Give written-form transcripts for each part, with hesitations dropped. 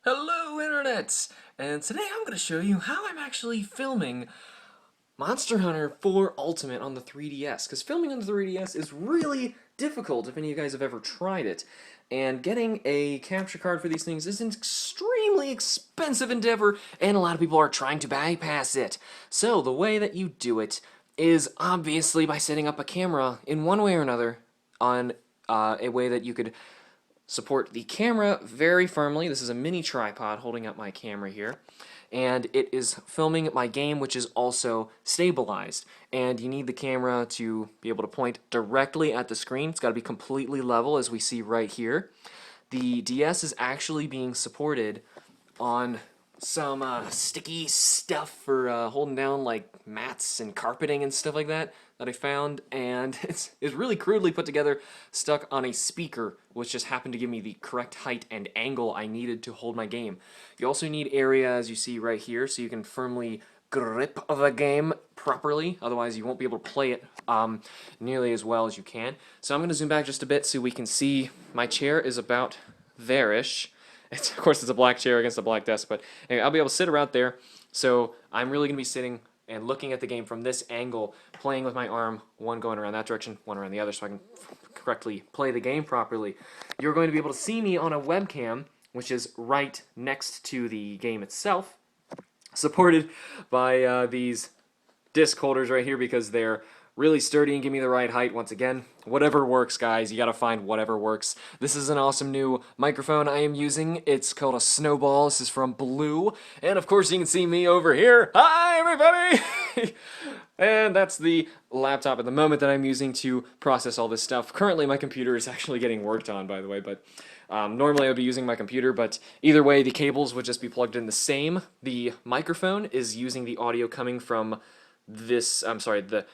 Hello, Internet! And today I'm going to show you how I'm actually filming Monster Hunter 4 Ultimate on the 3DS. Because filming on the 3DS is really difficult if any of you guys have ever tried it. And getting a capture card for these things is an extremely expensive endeavor, and a lot of people are trying to bypass it. So the way that you do it is obviously by setting up a camera in one way or another on a way that you could support the camera very firmly. This is a mini tripod holding up my camera here, and it is filming my game, which is also stabilized. And you need the camera to be able to point directly at the screen. It's got to be completely level, as we see right here. The DS is actually being supported on some sticky stuff for holding down like mats and carpeting and stuff like that I found, and it's really crudely put together, stuck on a speaker, which just happened to give me the correct height and angle I needed to hold my game. You also need area, as you see right here, so you can firmly grip the game properly, otherwise you won't be able to play it nearly as well as you can. So I'm going to zoom back just a bit so we can see my chair is about there-ish. Of course, it's a black chair against a black desk, but anyway, I'll be able to sit around there. So I'm really going to be sitting and looking at the game from this angle, playing with my arm, one going around that direction, one around the other, so I can correctly play the game properly. You're going to be able to see me on a webcam, which is right next to the game itself, supported by these disc holders right here because they're really sturdy and give me the right height. Once again, whatever works, guys. You gotta find whatever works. This is an awesome new microphone I am using. It's called a Snowball. This is from Blue. And of course you can see me over here. Hi, everybody! And that's the laptop at the moment that I'm using to process all this stuff. Currently my computer is actually getting worked on, by the way, but normally I would be using my computer, but either way the cables would just be plugged in the same. The microphone is using the audio coming from this, the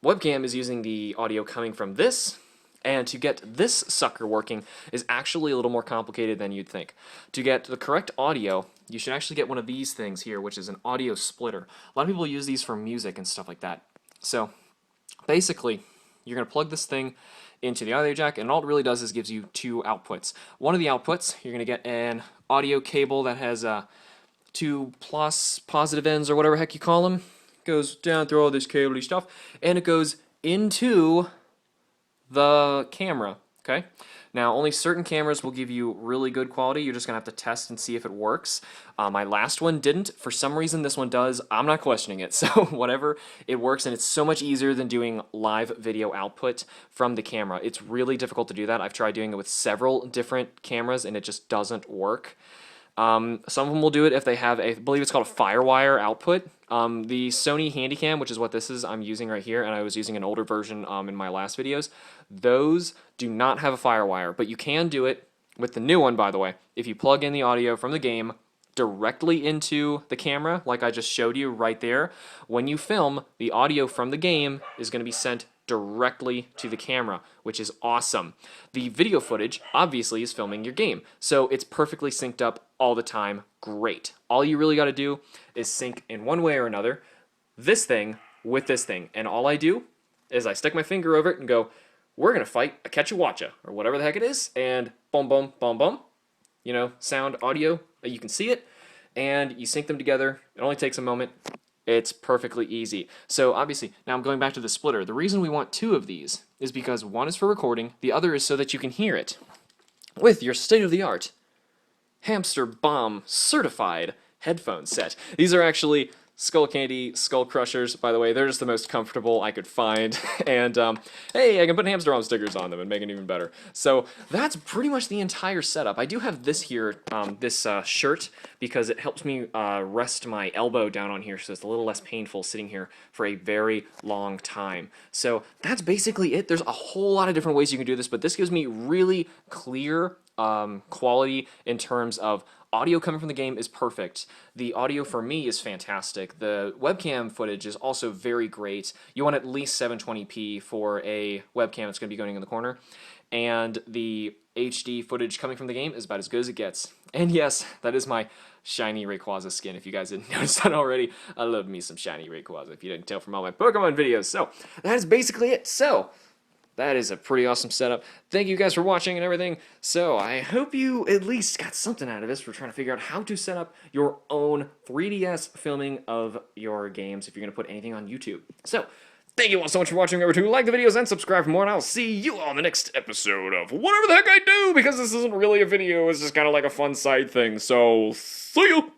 webcam is using the audio coming from this, and to get this sucker working is actually a little more complicated than you'd think. To get the correct audio, you should actually get one of these things here, which is an audio splitter. A lot of people use these for music and stuff like that. So basically, you're going to plug this thing into the audio jack, and all it really does is gives you two outputs. One of the outputs, you're going to get an audio cable that has two plus positive ends, or whatever heck you call them. Goes down through all this cable stuff, and it goes into the camera, okay? Now, only certain cameras will give you really good quality. You're just going to have to test and see if it works. My last one didn't. For some reason, this one does. I'm not questioning it, so whatever, it works, and it's so much easier than doing live video output from the camera. It's really difficult to do that. I've tried doing it with several different cameras, and it just doesn't work. Some of them will do it if they have I believe it's called a Firewire output. The Sony Handycam, which is what this is, I'm using right here, and I was using an older version in my last videos. Those do not have a Firewire, but you can do it with the new one, by the way. If you plug in the audio from the game directly into the camera, like I just showed you right there, when you film, the audio from the game is going to be sent directly to the camera, which is awesome. The video footage obviously is filming your game, so it's perfectly synced up all the time. Great. All you really got to do is sync in one way or another this thing with this thing, and all I do is I stick my finger over it and go, we're gonna fight a catch-a-watcha, or whatever the heck it is, and boom, boom, boom, boom. You know, sound, audio, you can see it, and you sync them together. It only takes a moment. It's perfectly easy. So obviously, now I'm going back to the splitter. The reason we want two of these is because one is for recording, the other is so that you can hear it with your state-of-the-art Hamster Bomb certified headphone set. These are actually Skull Candy Skull Crushers, by the way. They're just the most comfortable I could find. And, hey, I can put Hamster Bomb stickers on them and make it even better. So that's pretty much the entire setup. I do have this here, this shirt, because it helps me rest my elbow down on here, so it's a little less painful sitting here for a very long time. So that's basically it. There's a whole lot of different ways you can do this, but this gives me really clear quality in terms of audio coming from the game is perfect. The audio for me is fantastic. The webcam footage is also very great. You want at least 720p for a webcam that's going to be going in the corner. And the HD footage coming from the game is about as good as it gets. And yes, that is my shiny Rayquaza skin, if you guys didn't notice that already. I love me some shiny Rayquaza, if you didn't tell from all my Pokemon videos. So, that is basically it. So, That is a pretty awesome setup. Thank you guys for watching and everything. So I hope you at least got something out of this for trying to figure out how to set up your own 3DS filming of your games if you're going to put anything on YouTube. So thank you all so much for watching. Remember to like the videos and subscribe for more, and I'll see you all in the next episode of whatever the heck I do, because this isn't really a video. It's just kind of like a fun side thing. So see you!